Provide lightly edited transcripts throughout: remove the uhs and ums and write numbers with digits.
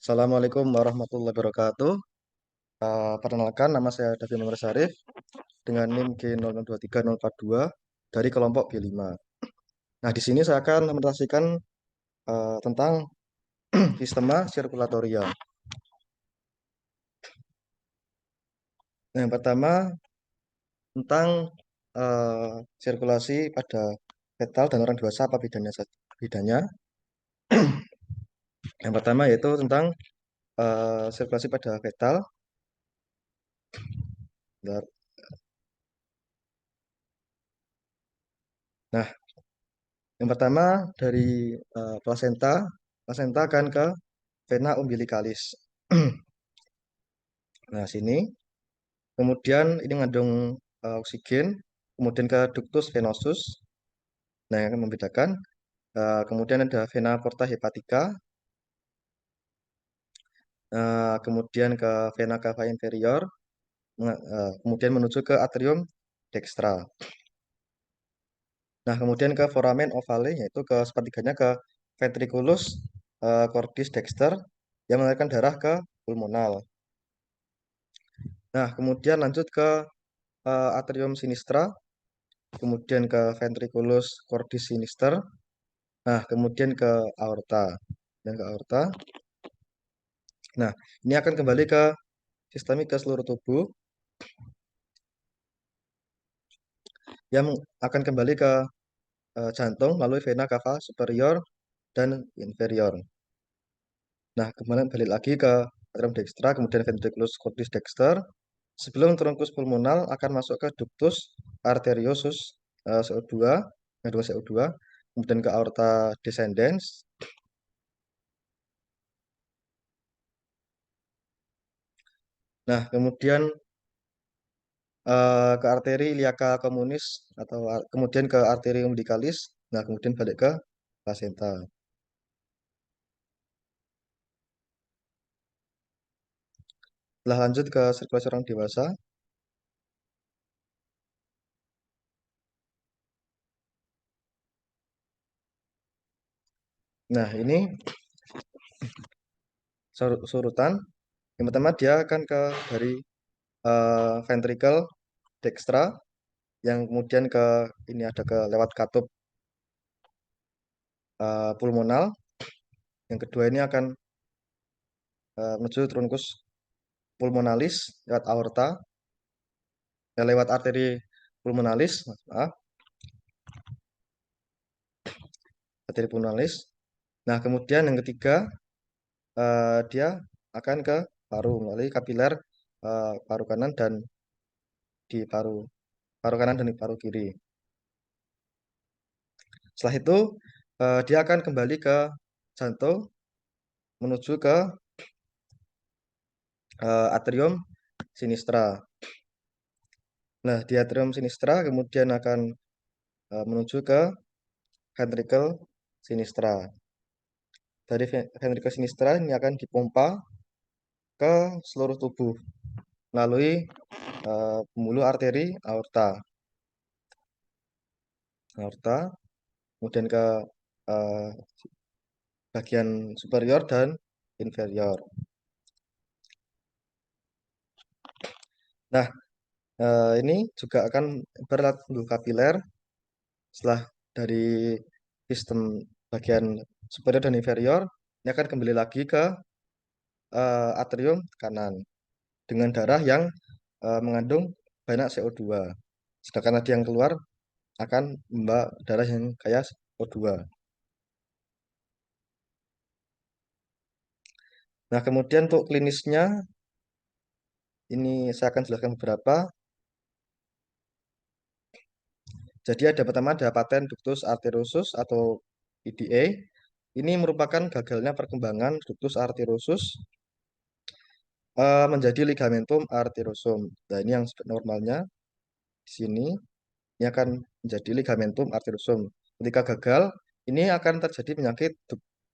Assalamualaikum warahmatullahi wabarakatuh. Perkenalkan, nama saya Davi Nomor Syarif dengan NIM G0023042 dari kelompok B5. Nah, di sini saya akan mempresentasikan tentang sistema sirkulatoria. Nah, yang pertama tentang sirkulasi pada fetal dan orang dewasa, apa bedanya? Bedanya. Yang pertama yaitu tentang sirkulasi pada fetal. Bentar. Nah, yang pertama dari plasenta, plasenta akan ke vena umbilicalis. Nah, sini kemudian ini mengandung oksigen, kemudian ke ductus venosus. Nah, yang akan membedakan. Kemudian ada vena porta hepatica, kemudian ke vena cava inferior, kemudian menuju ke atrium dextra. Nah, kemudian ke foramen ovale, yaitu ke sepertiganya ke ventriculus cordis dexter yang mengalirkan darah ke pulmonal. Nah, kemudian lanjut ke atrium sinistra, kemudian ke ventriculus cordis sinister. Nah, kemudian ke aorta. Dan ke aorta. Nah, ini akan kembali ke sistemik ke seluruh tubuh yang akan kembali ke jantung melalui vena cava superior dan inferior. Nah, kemudian balik lagi ke atrium dextra, kemudian ventriculus cordis dexter. Sebelum trunkus pulmonal akan masuk ke ductus arteriosus CO2, mengandung CO2, kemudian ke aorta descendens. Nah, kemudian ke arteri iliaca communis atau kemudian ke arteri umbilicalis. Nah, kemudian balik ke placenta. Setelah lanjut ke sirkulasi orang dewasa. Nah, ini surutan. Yang pertama dia akan ke dari ventricle dextra, yang kemudian ke ini ada ke lewat katup pulmonal. Yang kedua ini akan menuju trunkus pulmonalis lewat aorta, lewat arteri pulmonalis, maaf, arteri pulmonalis. Nah, kemudian yang ketiga dia akan ke paru melalui kapiler paru kanan dan di paru kanan dan di paru kiri. Setelah itu dia akan kembali ke jantung menuju ke atrium sinistra. Nah, di atrium sinistra kemudian akan menuju ke ventricle sinistra. Dari ventricle sinistra ini akan dipompa ke seluruh tubuh melalui pembuluh arteri aorta, kemudian ke eh, bagian superior dan inferior. Nah, ini juga akan berlaku kapiler setelah dari sistem bagian superior dan inferior. Ini akan kembali lagi ke atrium kanan dengan darah yang mengandung banyak CO2. Sedangkan tadi yang keluar akan membawa darah yang kaya CO2. Nah, kemudian untuk klinisnya, ini saya akan jelaskan beberapa. Jadi ada pertama ada paten ductus arteriosus atau PDA. Ini merupakan gagalnya perkembangan ductus arteriosus menjadi ligamentum arteriosum. Nah, ini yang normalnya di sini ini akan menjadi ligamentum arteriosum. Ketika gagal, ini akan terjadi penyakit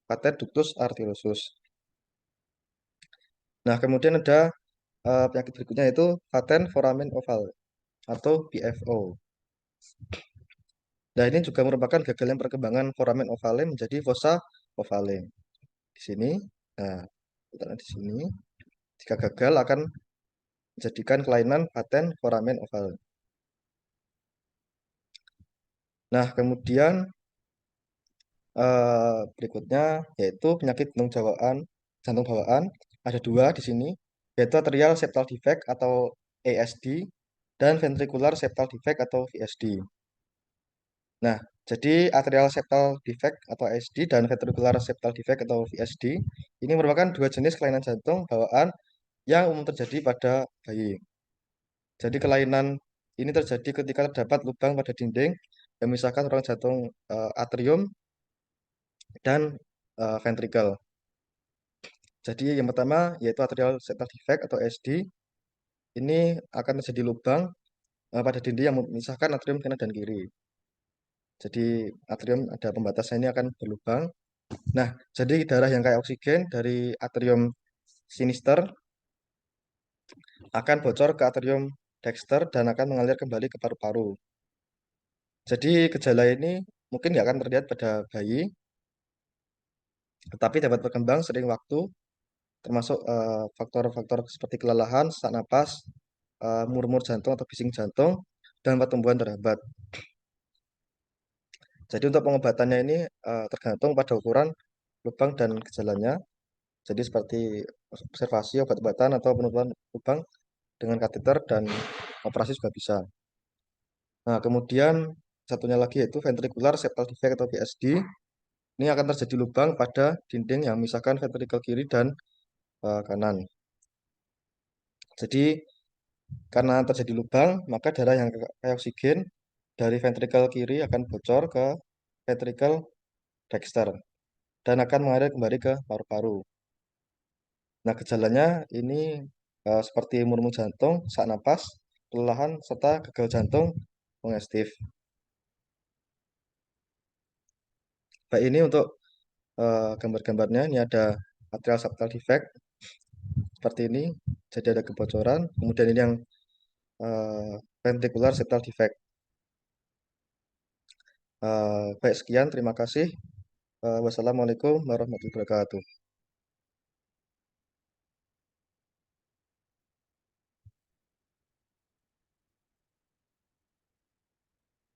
paten ductus arteriosus. Nah, kemudian ada penyakit berikutnya yaitu paten foramen oval atau PFO. Nah, ini juga merupakan gagalnya perkembangan foramen ovale menjadi fossa ovale. Di sini. Nah, letaknya di sini. Jika gagal akan menjadikan kelainan paten foramen oval. Nah, kemudian berikutnya yaitu penyakit jantung bawaan. Ada dua di sini, yaitu atrial septal defect atau ASD dan ventricular septal defect atau VSD. Nah, jadi atrial septal defect atau ASD dan ventricular septal defect atau VSD ini merupakan dua jenis kelainan jantung bawaan yang umum terjadi pada bayi. Jadi kelainan ini terjadi ketika terdapat lubang pada dinding yang memisahkan ruang jantung atrium dan ventricle. Jadi yang pertama yaitu atrial septal defect atau ASD. Ini akan terjadi lubang pada dinding yang memisahkan atrium kanan dan kiri. Jadi atrium ada pembatasnya ini akan berlubang. Nah, jadi darah yang kayak oksigen dari atrium sinister akan bocor ke atrium dexter dan akan mengalir kembali ke paru-paru. Jadi gejala ini mungkin nggak akan terlihat pada bayi, tetapi dapat berkembang sering waktu, termasuk faktor-faktor seperti kelelahan, sesak napas, murmur jantung atau bising jantung, dan pertumbuhan terhambat. Jadi untuk pengobatannya ini tergantung pada ukuran lubang dan gejalanya. Jadi seperti observasi, obat-obatan atau penutupan lubang dengan kateter dan operasi juga bisa. Nah, kemudian satunya lagi yaitu ventricular septal defect atau VSD. Ini akan terjadi lubang pada dinding yang memisahkan ventrikel kiri dan kanan. Jadi karena terjadi lubang, maka darah yang kayak oksigen dari ventrikel kiri akan bocor ke ventrikel dexter dan akan mengalir kembali ke paru-paru. Nah, gejalanya ini seperti murmur jantung, sesak napas, kelelahan, serta gagal jantung kongestif. Baik, ini untuk gambar-gambarnya. Ini ada atrial septal defect seperti ini. Jadi ada kebocoran. Kemudian ini yang ventricular septal defect. Baik, sekian. Terima kasih. Wassalamualaikum warahmatullahi wabarakatuh.